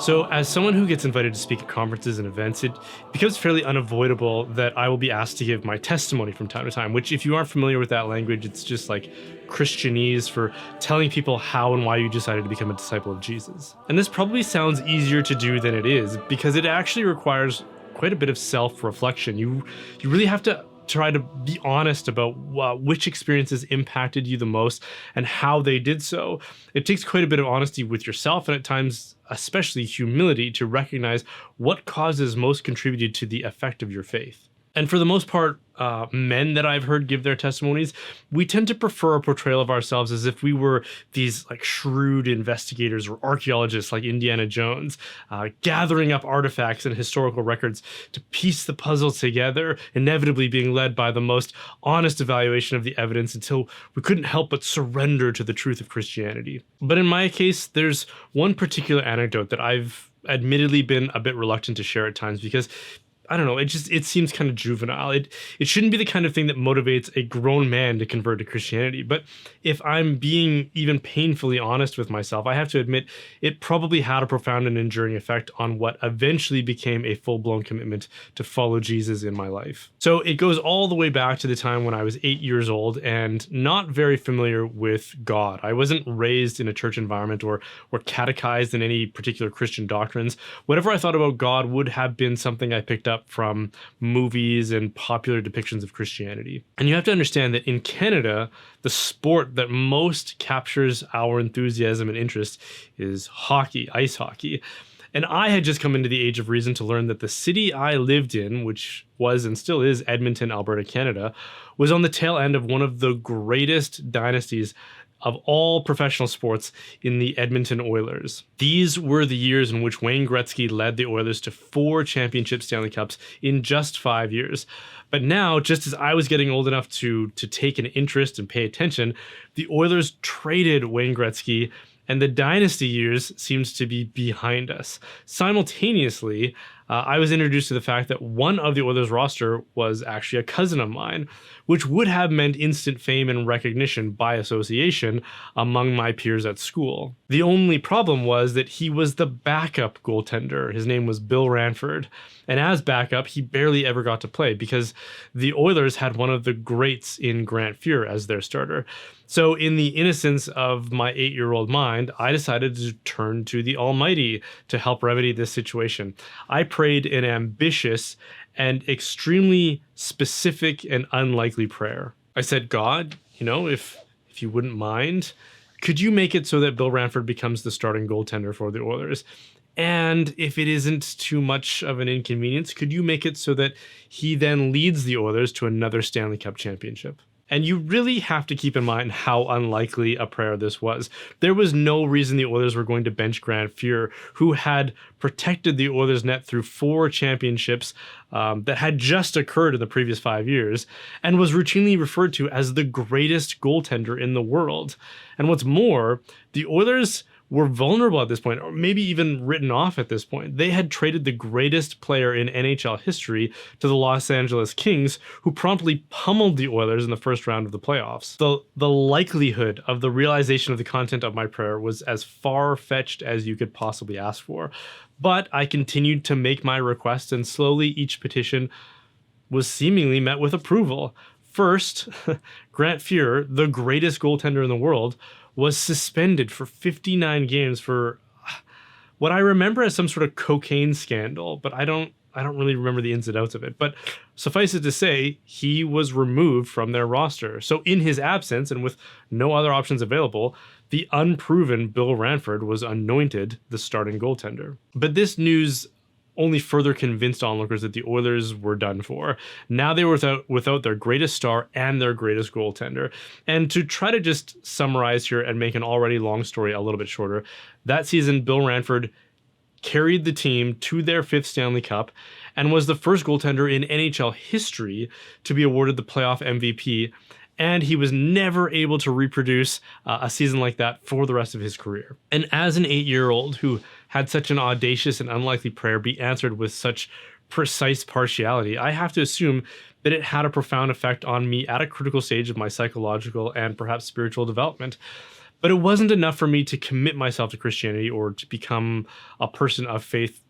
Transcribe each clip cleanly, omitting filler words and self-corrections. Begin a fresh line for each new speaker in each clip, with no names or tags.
So, as someone who gets invited to speak at conferences and events, it becomes fairly unavoidable that I will be asked to give my testimony from time to time, which, if you aren't familiar with that language, it's just like Christianese for telling people how and why you decided to become a disciple of Jesus. And this probably sounds easier to do than it is because it actually requires quite a bit of self-reflection. You really have to try to be honest about which experiences impacted you the most and how they did so. It takes quite a bit of honesty with yourself and at times especially humility to recognize what causes most contributed to the effect of your faith. And for the most part, men that I've heard give their testimonies, we tend to prefer a portrayal of ourselves as if we were these like shrewd investigators or archaeologists like Indiana Jones, gathering up artifacts and historical records to piece the puzzle together, inevitably being led by the most honest evaluation of the evidence until we couldn't help but surrender to the truth of Christianity. But in my case, there's one particular anecdote that I've admittedly been a bit reluctant to share at times because I don't know, it seems kind of juvenile. It shouldn't be the kind of thing that motivates a grown man to convert to Christianity. But if I'm being even painfully honest with myself, I have to admit it probably had a profound and enduring effect on what eventually became a full-blown commitment to follow Jesus in my life. So it goes all the way back to the time when I was 8 years old and not very familiar with God. I wasn't raised in a church environment or catechized in any particular Christian doctrines. Whatever I thought about God would have been something I picked up from movies and popular depictions of Christianity. And you have to understand that in Canada, the sport that most captures our enthusiasm and interest is hockey, ice hockey. And I had just come into the age of reason to learn that the city I lived in, which was and still is Edmonton, Alberta, Canada, was on the tail end of one of the greatest dynasties of all professional sports in the Edmonton Oilers. These were the years in which Wayne Gretzky led the Oilers to 4 championship Stanley Cups in just 5 years. But now, just as I was getting old enough to take an interest and pay attention, the Oilers traded Wayne Gretzky and the dynasty years seems to be behind us. Simultaneously, I was introduced to the fact that one of the Oilers roster was actually a cousin of mine, which would have meant instant fame and recognition by association among my peers at school. The only problem was that he was the backup goaltender. His name was Bill Ranford. And as backup, he barely ever got to play because the Oilers had one of the greats in Grant Fuhr as their starter. So in the innocence of my 8-year-old mind, I decided to turn to the Almighty to help remedy this situation. I prayed an ambitious and extremely specific and unlikely prayer. I said, God, if you wouldn't mind, could you make it so that Bill Ranford becomes the starting goaltender for the Oilers? And if it isn't too much of an inconvenience, could you make it so that he then leads the Oilers to another Stanley Cup championship? And you really have to keep in mind how unlikely a prayer this was. There was no reason the Oilers were going to bench Grant Fuhr, who had protected the Oilers net through 4 championships that had just occurred in the previous 5 years, and was routinely referred to as the greatest goaltender in the world. And what's more, the Oilers were vulnerable at this point, or maybe even written off at this point. They had traded the greatest player in NHL history to the Los Angeles Kings, who promptly pummeled the Oilers in the first round of the playoffs. The likelihood of the realization of the content of my prayer was as far-fetched as you could possibly ask for. But I continued to make my request, and slowly each petition was seemingly met with approval. First, Grant Fuhr, the greatest goaltender in the world, was suspended for 59 games for what I remember as some sort of cocaine scandal, but I don't really remember the ins and outs of it. But suffice it to say, he was removed from their roster. So in his absence, and with no other options available, the unproven Bill Ranford was anointed the starting goaltender. But this news only further convinced onlookers that the Oilers were done for. Now they were without their greatest star and their greatest goaltender. And to try to just summarize here and make an already long story a little bit shorter, that season Bill Ranford carried the team to their 5th Stanley Cup and was the first goaltender in NHL history to be awarded the playoff MVP. And he was never able to reproduce a season like that for the rest of his career. And as an 8-year-old who had such an audacious and unlikely prayer be answered with such precise partiality, I have to assume that it had a profound effect on me at a critical stage of my psychological and perhaps spiritual development. But it wasn't enough for me to commit myself to Christianity or to become a person of faith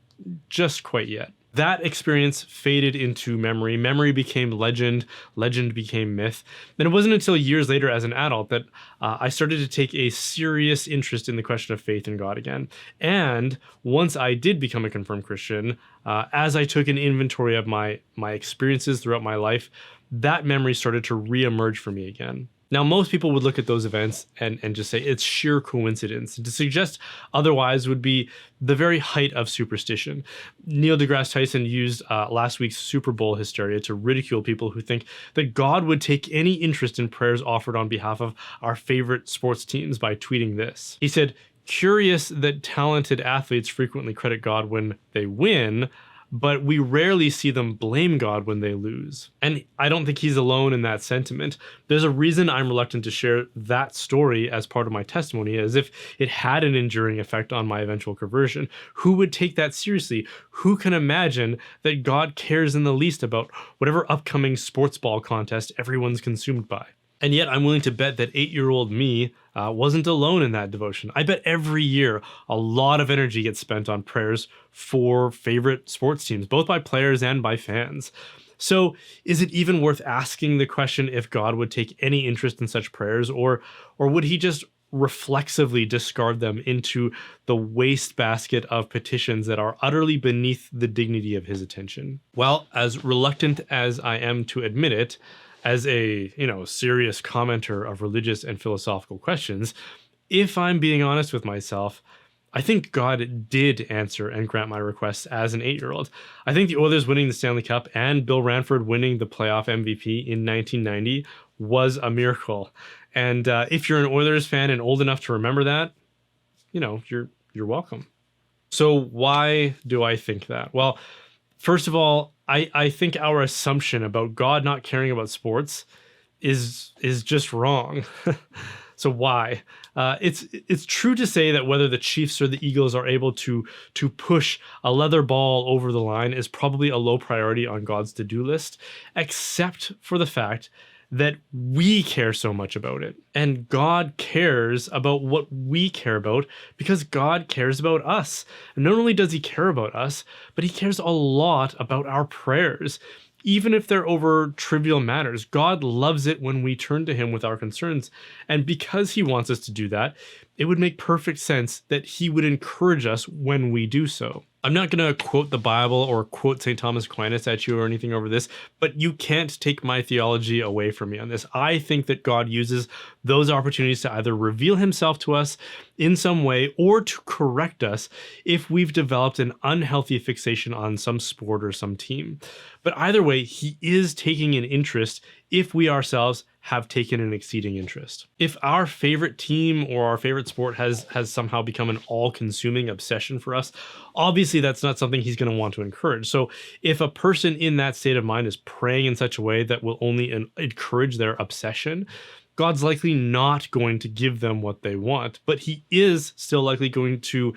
just quite yet. That experience faded into memory. Memory became legend. Legend became myth. And it wasn't until years later as an adult that I started to take a serious interest in the question of faith in God again. And once I did become a confirmed Christian, as I took an inventory of my experiences throughout my life, that memory started to reemerge for me again. Now, most people would look at those events and just say it's sheer coincidence. And to suggest otherwise would be the very height of superstition. Neil deGrasse Tyson used last week's Super Bowl hysteria to ridicule people who think that God would take any interest in prayers offered on behalf of our favorite sports teams by tweeting this. He said, "Curious that talented athletes frequently credit God when they win, but we rarely see them blame God when they lose." And I don't think he's alone in that sentiment. There's a reason I'm reluctant to share that story as part of my testimony, as if it had an enduring effect on my eventual conversion. Who would take that seriously? Who can imagine that God cares in the least about whatever upcoming sports ball contest everyone's consumed by? And yet I'm willing to bet that 8-year-old me wasn't alone in that devotion. I bet every year a lot of energy gets spent on prayers for favorite sports teams, both by players and by fans. So is it even worth asking the question if God would take any interest in such prayers, or would he just reflexively discard them into the wastebasket of petitions that are utterly beneath the dignity of his attention? Well, as reluctant as I am to admit it, as a, serious commenter of religious and philosophical questions, if I'm being honest with myself, I think God did answer and grant my requests as an 8-year-old. I think the Oilers winning the Stanley Cup and Bill Ranford winning the playoff MVP in 1990 was a miracle. And if you're an Oilers fan and old enough to remember that, you're welcome. So why do I think that? Well, first of all, I think our assumption about God not caring about sports is just wrong. So why? It's true to say that whether the Chiefs or the Eagles are able to push a leather ball over the line is probably a low priority on God's to-do list, except for the fact that we care so much about it. And God cares about what we care about because God cares about us. And not only does he care about us, but he cares a lot about our prayers. Even if they're over trivial matters, God loves it when we turn to him with our concerns. And because he wants us to do that, it would make perfect sense that he would encourage us when we do so. I'm not going to quote the Bible or quote St. Thomas Aquinas at you or anything over this, but you can't take my theology away from me on this. I think that God uses those opportunities to either reveal himself to us in some way or to correct us if we've developed an unhealthy fixation on some sport or some team. But either way, he is taking an interest if we ourselves have taken an exceeding interest. If our favorite team or our favorite sport has somehow become an all-consuming obsession for us, obviously that's not something he's going to want to encourage. So if a person in that state of mind is praying in such a way that will only encourage their obsession, God's likely not going to give them what they want, but he is still likely going to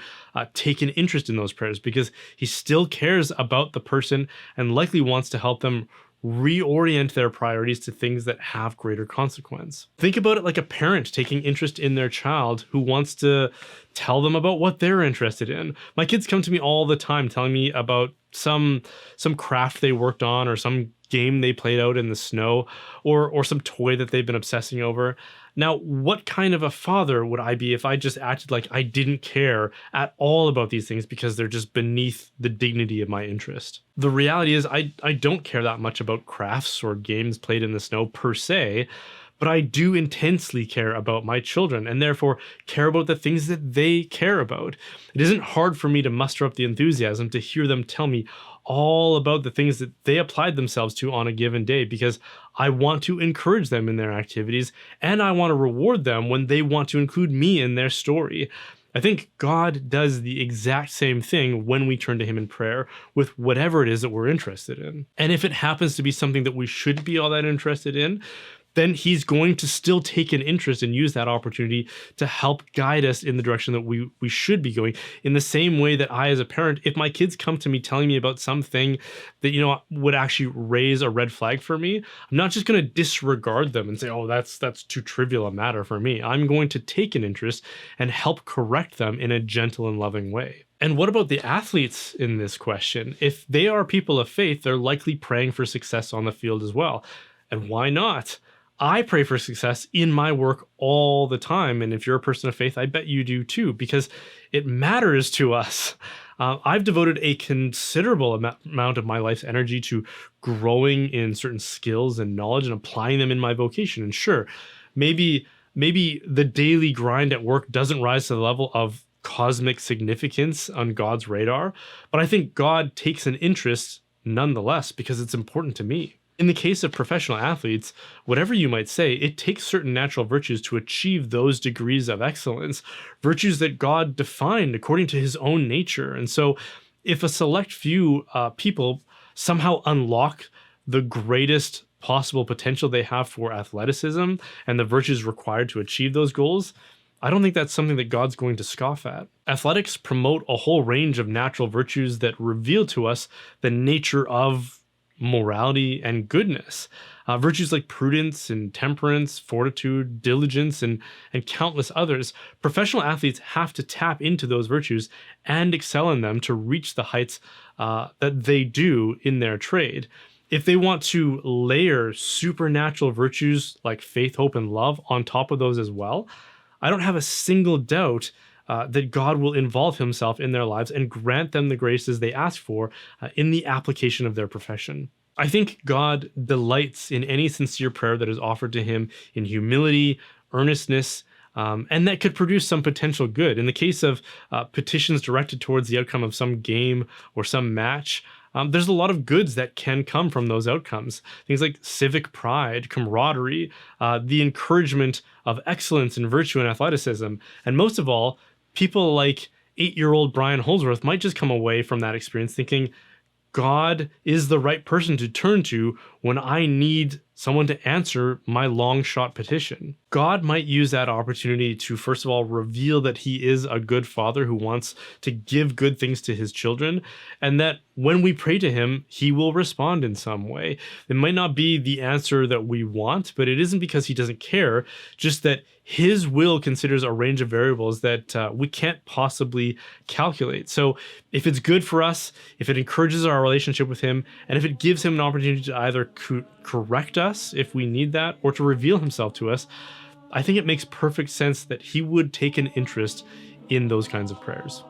take an interest in those prayers because he still cares about the person and likely wants to help them reorient their priorities to things that have greater consequence. Think about it like a parent taking interest in their child who wants to tell them about what they're interested in. My kids come to me all the time telling me about some craft they worked on or some game they played out in the snow or some toy that they've been obsessing over. Now, what kind of a father would I be if I just acted like I didn't care at all about these things because they're just beneath the dignity of my interest? The reality is I don't care that much about crafts or games played in the snow per se, but I do intensely care about my children and therefore care about the things that they care about. It isn't hard for me to muster up the enthusiasm to hear them tell me all about the things that they applied themselves to on a given day because I want to encourage them in their activities and I want to reward them when they want to include me in their story. I think God does the exact same thing when we turn to him in prayer with whatever it is that we're interested in. And if it happens to be something that we shouldn't be all that interested in, then he's going to still take an interest and use that opportunity to help guide us in the direction that we should be going. In the same way that I, as a parent, if my kids come to me telling me about something that, would actually raise a red flag for me, I'm not just going to disregard them and say, oh, that's too trivial a matter for me. I'm going to take an interest and help correct them in a gentle and loving way. And what about the athletes in this question? If they are people of faith, they're likely praying for success on the field as well. And why not? I pray for success in my work all the time. And if you're a person of faith, I bet you do too, because it matters to us. I've devoted a considerable amount of my life's energy to growing in certain skills and knowledge and applying them in my vocation. And sure, maybe the daily grind at work doesn't rise to the level of cosmic significance on God's radar, but I think God takes an interest nonetheless because it's important to me. In the case of professional athletes, whatever you might say, it takes certain natural virtues to achieve those degrees of excellence, virtues that God defined according to his own nature. And so if a select few people somehow unlock the greatest possible potential they have for athleticism and the virtues required to achieve those goals, I don't think that's something that God's going to scoff at. Athletics promote a whole range of natural virtues that reveal to us the nature of morality and goodness. Virtues like prudence and temperance, fortitude, diligence, and countless others. Professional athletes have to tap into those virtues and excel in them to reach the heights that they do in their trade. If they want to layer supernatural virtues like faith, hope, and love on top of those as well, I don't have a single doubt that God will involve himself in their lives and grant them the graces they ask for in the application of their profession. I think God delights in any sincere prayer that is offered to him in humility, earnestness, and that could produce some potential good. In the case of petitions directed towards the outcome of some game or some match, there's a lot of goods that can come from those outcomes. Things like civic pride, camaraderie, the encouragement of excellence and virtue and athleticism, and most of all, people like 8-year-old Brian Holdsworth might just come away from that experience thinking, God is the right person to turn to when I need someone to answer my long shot petition. God might use that opportunity to, first of all, reveal that he is a good father who wants to give good things to his children, and that when we pray to him, he will respond in some way. It might not be the answer that we want, but it isn't because he doesn't care, just that his will considers a range of variables that we can't possibly calculate. So if it's good for us, if it encourages our relationship with him, and if it gives him an opportunity to either correct us if we need that, or to reveal himself to us, I think it makes perfect sense that he would take an interest in those kinds of prayers.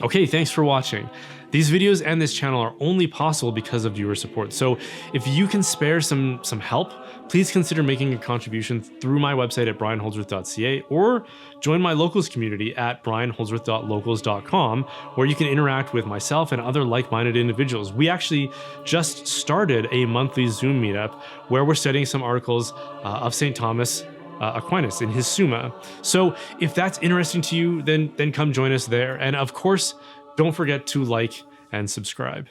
Okay, thanks for watching. These videos and this channel are only possible because of viewer support. So if you can spare some help, please consider making a contribution through my website at brianholdsworth.ca, or join my locals community at brianholdsworth.locals.com, where you can interact with myself and other like-minded individuals. We actually just started a monthly Zoom meetup where we're studying some articles of St. Thomas Aquinas in his Summa. So if that's interesting to you, then come join us there. And of course, don't forget to like and subscribe.